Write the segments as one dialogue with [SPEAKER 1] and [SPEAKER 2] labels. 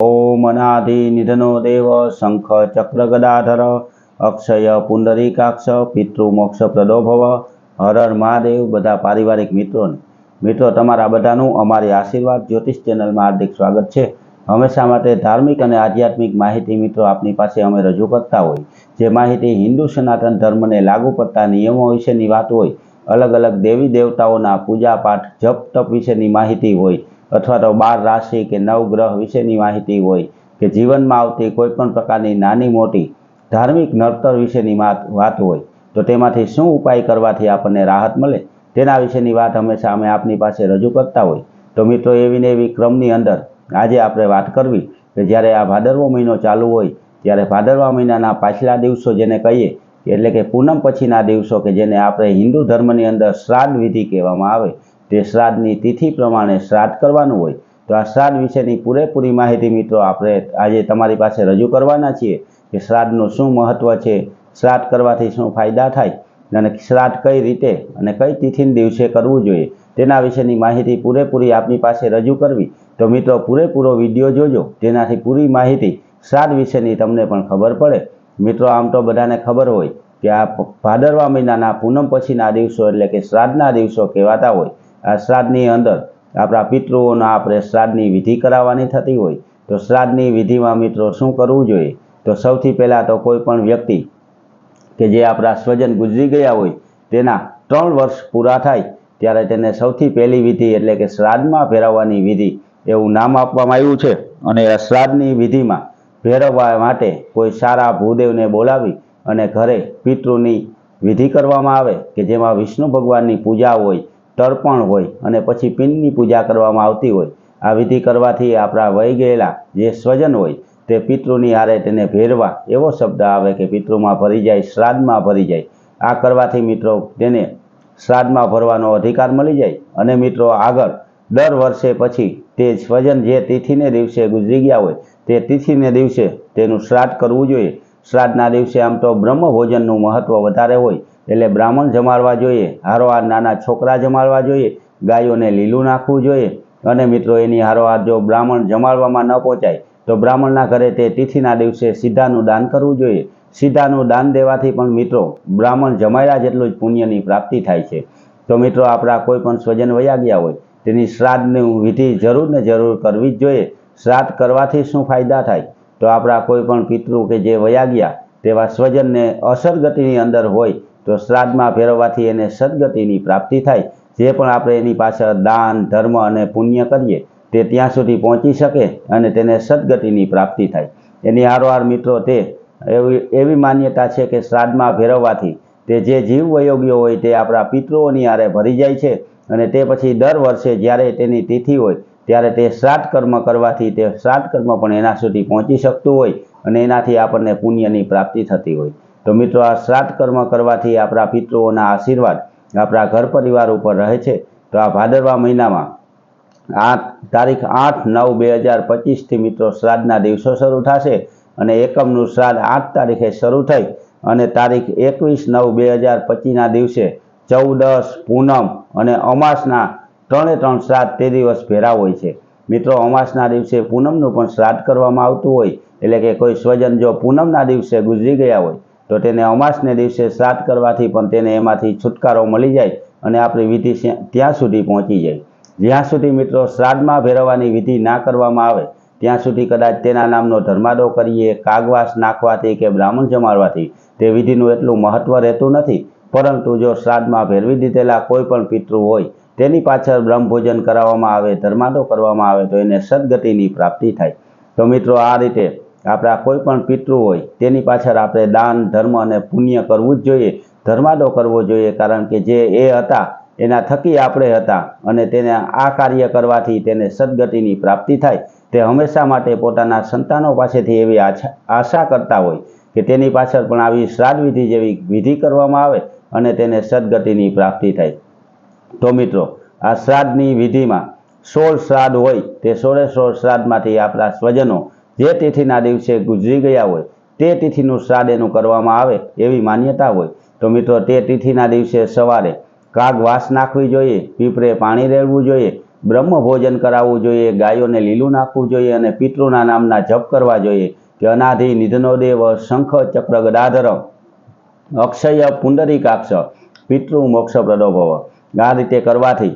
[SPEAKER 1] ओम अनादि निधनो देव शंख चक्र गदाधर अक्षय पुंडरीकाक्ष पितृमोक्ष प्रदो भव हर हर महादेव। बधा पारिवारिक मित्रों तमारा बधानुं अमारी आशीर्वाद ज्योतिष चेनल में हार्दिक स्वागत है। हमेशा माटे धार्मिक और आध्यात्मिक माहिती मित्रों आपनी पासे अमे रजू करता होय। जे माहिती हिंदू सनातन धर्म ने लागू पड़ता नियमों विशेनी वात होय, अलग अलग देवी देवताओं पूजा पाठ जप तप विशेनी माहिती होय, अथवा तो 12 राशि के 9 ग्रह विशेनी माहिती होय के जीवन में आवती कोईपण प्रकारनी नानी मोटी धार्मिक नड़तर विशेनी वात होय तो तेमांथी शुं उपाय करवाथी आपने राहत मळे तेना विशेनी वात हमेशा अमे आपनी पासे रजू करता होय। तो मित्रों एवी ने एवी क्रमनी अंदर आजे आपणे वात करवी के ज्यारे आ भादरवो महीनो चालू होय त्यारे भादरवा महीनाना पाछला दिवसों जेने कहीए एटले के पूनम पछीना दिवसों के जेने आपणे हिंदू धर्मनी अंदर श्राद्ध विधि कहेवामां आवे ते श्राद्धनी तिथि प्रमाणे श्राद्ध करवानुं होय। तो आ श्राद्ध विशेनी पूरेपूरी माहिती मित्रों आपणे आजे तमारी पासे रजू करवाना छीए के श्राद्धनुं शुं महत्व छे, श्राद्ध करवाथी शुं फायदा थाय अने श्राद्ध कई रीते अने कई तिथिना दिवसे करवुं जोईए तेना विशेनी माहिती पूरेपूरी आपनी पासे रजू करवी। तो मित्रों पूरेपूरो विडियो जोजो तेनाथी पूरी माहिती श्राद्ध विशेनी तमने पण खबर पड़े। मित्रों आम तो बधाने खबर होय के आ भादरवा महीनाना पूनम पछीना दिवसों एटले के श्राद्धना दिवसों कहेवाता होय। आ श्राद्धनी अंदर आपણા પિતૃઓના આપણે શ્રાદ્ધની વિધિ કરાવવાની થતી હોય તો શ્રાદ્ધની વિધિમાં મિત્રો શું કરવું જોઈએ તો સૌથી પહેલાં તો કોઈ પણ વ્યક્તિ કે જે આપણા સ્વજન ગુજરી ગયા હોય તેના 3 વર્ષ પૂરા થાય ત્યારે તેને સૌથી પહેલી વિધિ એટલે કે શ્રાદ્ધમાં ભેરવવાની વિધિ એવું નામ આપવામાં આવ્યું છે। અને આ શ્રાદ્ધની વિધિમાં ભેરવવા માટે કોઈ સારા ભૂદેવને બોલાવી અને ઘરે પિતૃની વિધિ કરવામાં આવે કે જેમાં વિષ્ણુ ભગવાનની પૂજા હોય, तर्पण होय अने पछी पिंडनी पूजा करवामां आवती होय। आ विधि करवाथी आपणा वही गयेला जे स्वजन होय ते पितृनी हारे तेने भेरवा एवो शब्द आवे के पितृमां भरी जाय, श्राद्धमां भरी जाय। आ करवाथी मित्रों तेने श्राद्धमां भरवानो अधिकार मळी जाय अने मित्रों आगळ दर वर्षे पछी ते स्वजन जे तिथिने दिवसे गुजरी गया होय ते तिथिने दिवसे तेनुं श्राद्ध करवुं जोईए। श्राद्धना दिवसे आम तो ब्रह्म भोजननुं महत्व वधारे होय एटले ब्राह्मण जमाड़वा जोईए, हारोहार नाना छोकरा जमाड़वा जोईए, गायोने लीलू नाखवुं जोईए अने मित्रों एनी हारोहार जो ब्राह्मण जमाड़वामां न पहोंचाय तो ब्राह्मणना घरे ते तिथिना दिवसे सीधानुं दान करवुं जोईए। सीधानुं दान देवाथी पण मित्रों ब्राह्मण जमाड्या जेटલું ज पुण्यनी प्राप्ति थाय छे। तो मित्रों आपणा कोईपण स्वजन वया गया होय तेनी श्राद्धनी विधि जरूर ने जरूर करवी ज जोईए। श्राद्ध करवाथी शुं फायदा थाय तो आपणा कोईपण पितृ के जे वया गया तेवा स्वजनने असरगतिनी अंदर होय तो श्राद्ध में फेरववाथी एने सदगतिनी प्राप्ति थाय। जे पण आपणे एनी पाछळ दान धर्म अने पुण्य करीए ते त्यां सुधी पहोंची शके अने तेने सदगतिनी प्राप्ति थाय। एनी हारोहार मित्रों ते एवी मान्यता छे के श्राद्ध में फेरववाथी ते जे जीव वयोग्यो होय ते आपणा पितृओनी हारे भरी जाय छे अने ते पछी दर वर्षे ज्यारे तेनी तिथि होय त्यारे ते श्राद्ध कर्म करवाथी ते श्राद्ध कर्म पण एना सुधी पहोंची शकतुं होय अने एनाथी आपणने पुण्यनी प्राप्ति थती होय। तो मित्रों आ श्राद्ध कर्म करवाथी आपणा पितृओना आशीर्वाद आपणा घर परिवार पर रहे छे। तो आ भादरवा महीनामां तारीख 8/9/2025 थी मित्रों श्राद्धना दिवसों शरू थशे अने एकमनुं श्राद्ध 8 तारीखे शरू थई अने तारीख 21/9/2025 ना दिवसे 14 पूनम अने अमासना 3 श्राद्ध ते दिवस भेरा होय छे। मित्रों अमासना दिवसे पूनमनुं पण श्राद्ध करवामां आवतुं होय एटले के कोई स्वजन जो पूनमना दिवसे गुजरी गया होय तो तेने अमासने दिवसे श्राद्ध करवाथी पण तेने एमांथी छुटकारो मळी जाय अने आपणी विधि त्यां सुधी पहोंची जाय। ज्यां सुधी मित्रों श्राद्धमां भेरववानी विधि ना करवामां आवे त्यां सुधी कदाच तेना नामनो धर्मादो करीए, कागवास नाखवाथी के ब्राह्मण जमाड़वाथी ते विधिनुं एटलुं महत्व रहेतुं नथी। परंतु जो श्राद्धमां भेरवी दीधेला कोईपण पितृ होय तेनी पाछळ ब्रह्मभोजन कराववामां आवे, धर्मादो करवामां आवे तो एने सदगतिनी प्राप्ति थाय। तो मित्रों आ रीते आपणा कोईपण पितृ होय तेनी पाछळ आपणे दान धर्म अने पुण्य करवुं ज जोईए, धर्मादो करवो जोईए कारण के जे ए हता एना थकी आपणे हता अने तेने आ कार्य करवाथी तेने सदगतिनी प्राप्ति थाय। ते हमेशा माटे पोताना संतानो पासेथी एवी आशा करता होय के तेनी पाछळ पण आवी श्राद्ध विधि जेवी विधि करवामां आवे अने तेने सदगतिनी प्राप्ति थाय। तो मित्रों आ श्राद्धनी विधिमां 16 श्राद्ध होय ते 16 श्राद्धमांथी आपणा स्वजनो जे तिथिना दिवसे गुजरी गया होय ते तिथिनुं श्राद्ध एनुं करवामां आवे एवी मान्यता होय। तो मित्रों ते तिथिना दिवसे सवारे काग वास नाखवी जोईए, पीपरे पाणी रेड़वुं जोईए બ્રહ્મ ભોજન કરાવવું જોઈએ, ગાયોને લીલું નાખવું જોઈએ અને પિતૃના નામના જપ કરવા જોઈએ કે અનાધિ નિધનો દેવ શંખ ચક્ર ગદાધર અક્ષય પુંડરીકાક્ષ પિતૃ મોક્ષપ્રદો ભવ. આ રીતે કરવાથી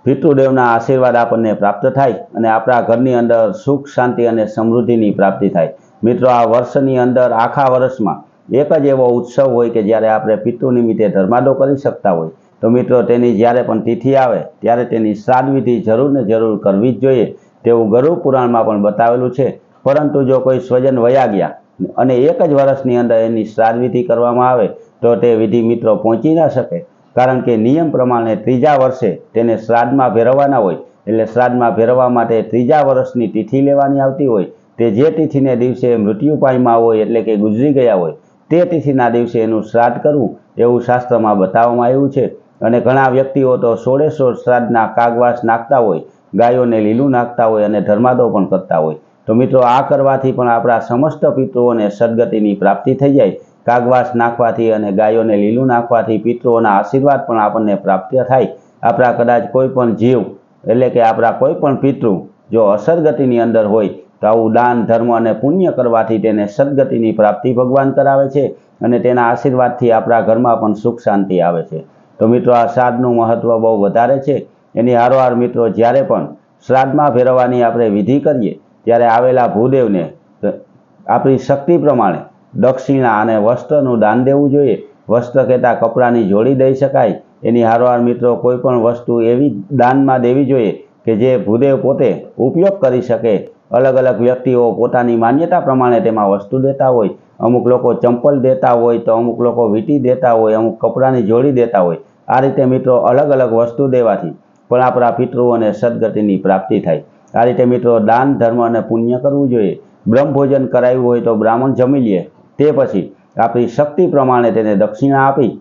[SPEAKER 1] પિતૃદેવના આશીર્વાદ આપણને પ્રાપ્ત થાય અને આપણા ઘરની અંદર સુખ શાંતિ અને સમૃદ્ધિની પ્રાપ્તિ થાય. મિત્રો, આ વર્ષની અંદર આખા વર્ષમાં એક જ એવો ઉત્સવ હોય કે જ્યારે આપણે પિતૃ નિમિત્તે ધર્માદો કરી શકતા હોય. તો મિત્રો, તેની જ્યારે પણ તિથિ આવે ત્યારે તેની શ્રાદ્ધ વિધિ જરૂર ને જરૂર કરવી જ જોઈએ તેવું ગરુડ પુરાણમાં પણ બતાવેલું છે. પરંતુ જો કોઈ સ્વજન વયા ગયા અને એક જ વર્ષની અંદર એની શ્રાદ્ધ વિધિ કરવામાં આવે તો તે વિધિ મિત્રો પહોંચી ન શકે, કારણ કે નિયમ પ્રમાણે ત્રીજા વર્ષે તેને શ્રાદ્ધમાં ભેરવવાના હોય. એટલે શ્રાદ્ધમાં ભેરવવા માટે ત્રીજા વર્ષની તિથિ લેવાની આવતી હોય. તે જે તિથિને દિવસે મૃત્યુ પામ્યા હોય એટલે કે ગુજરી ગયા હોય તે તિથિના દિવસે એનું શ્રાદ્ધ કરવું એવું શાસ્ત્રમાં બતાવવામાં આવ્યું છે. અને ઘણા વ્યક્તિઓ તો 16 શ્રાદ્ધના કાગવાસ નાખતા હોય, ગાયોને લીલું નાખતા હોય અને ધર્માદો પણ કરતા હોય. તો મિત્રો, આ કરવાથી પણ આપણા સમસ્ત પિતૃઓને સદગતિની પ્રાપ્તિ થઈ જાય. કાગવાસ નાખવાથી અને ગાયોને લીલું નાખવાથી પિતૃઓના આશીર્વાદ પણ આપણને પ્રાપ્ત થાય. આપણા કદાચ કોઈ પણ જીવ એટલે કે આપણા કોઈ પણ પિતૃ જો અસદગતિની અંદર હોય તો આવું દાન ધર્મ અને પુણ્ય કરવાથી તેને સદગતિની પ્રાપ્તિ ભગવાન કરાવે છે અને તેના આશીર્વાદથી આપણા ઘરમાં પણ સુખ શાંતિ આવે છે. તો મિત્રો, આ શ્રાદ્ધનું મહત્વ બહુ વધારે છે. એની હારોહાર મિત્રો, જ્યારે પણ શ્રાદ્ધમાં ભેરવવાની આપણે વિધિ કરીએ ત્યારે આવેલા ભૂદેવને આપણી શક્તિ પ્રમાણે દક્ષિણા અને વસ્ત્રનું દાન દેવું જોઈએ. વસ્ત્ર કહેતા કપડાની જોડી દઈ શકાય. એની હારોહાર મિત્રો, કોઈ પણ વસ્તુ એવી દાનમાં દેવી જોઈએ કે જે ભૂદેવ પોતે ઉપયોગ કરી શકે. અલગ અલગ વ્યક્તિઓ પોતાની માન્યતા પ્રમાણે તેમાં વસ્તુ દેતા હોય. અમુક લોકો ચંપલ દેતા હોય, તો અમુક લોકો વીંટી દેતા હોય, અમુક કપડાની જોડી દેતા હોય. આ રીતે મિત્રો અલગ અલગ વસ્તુ દેવાથી પણ આપણા પિતૃઓને સદગતિની પ્રાપ્તિ થાય. આ રીતે મિત્રો, દાન ધર્મ અને પુણ્ય કરવું જોઈએ. બ્રહ્મ ભોજન કરાવ્યું હોય તો બ્રાહ્મણ જમી લે, તે પછી આપણી શક્તિ પ્રમાણે તેને દક્ષિણા આપી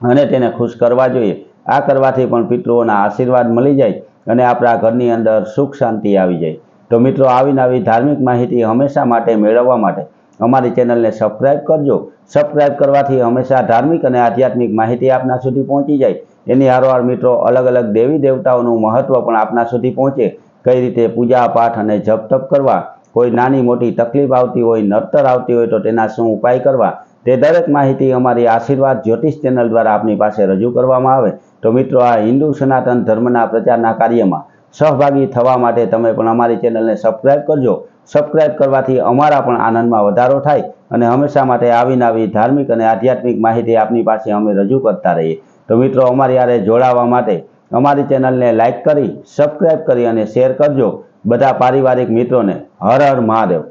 [SPEAKER 1] અને તેને ખુશ કરવા જોઈએ. આ કરવાથી પણ પિતૃઓના આશીર્વાદ મળી જાય અને આપણા ઘરની અંદર સુખ શાંતિ આવી જાય. તો મિત્રો, આવી ધાર્મિક માહિતી હંમેશા માટે મેળવવા માટે અમારી ચેનલને સબસ્ક્રાઈબ કરજો. સબસ્ક્રાઈબ કરવાથી હંમેશા ધાર્મિક અને આધ્યાત્મિક માહિતી આપના સુધી પહોંચી જાય. એની હારોહાર મિત્રો, અલગ અલગ દેવી દેવતાઓનું મહત્વ પણ આપના સુધી પહોંચે. કઈ રીતે પૂજા પાઠ અને જપ તપ કરવા, કોઈ નાની મોટી તકલીફ આવતી હોય, નડતર આવતી હોય તો તેના શું ઉપાય કરવા, તે દરેક માહિતી અમારી આશીર્વાદ જ્યોતિષ ચેનલ દ્વારા આપની પાસે રજૂ કરવામાં આવે. તો મિત્રો, આ હિન્દુ સનાતન ધર્મના પ્રચારના કાર્યમાં સહભાગી થવા માટે તમે પણ અમારી ચેનલને સબસ્ક્રાઈબ કરજો. સબસ્ક્રાઈબ કરવાથી અમારા પણ આનંદમાં વધારો થાય અને હંમેશા માટે આવી ધાર્મિક અને આધ્યાત્મિક માહિતી આપની પાસે અમે રજૂ કરતા રહીએ. તો મિત્રો, અમારી હારે જોડાવા માટે અમારી ચેનલને લાઈક કરી, સબસ્ક્રાઈબ કરી અને શેર કરજો બધા પારિવારિક મિત્રોને. હર હર મહાદેવ.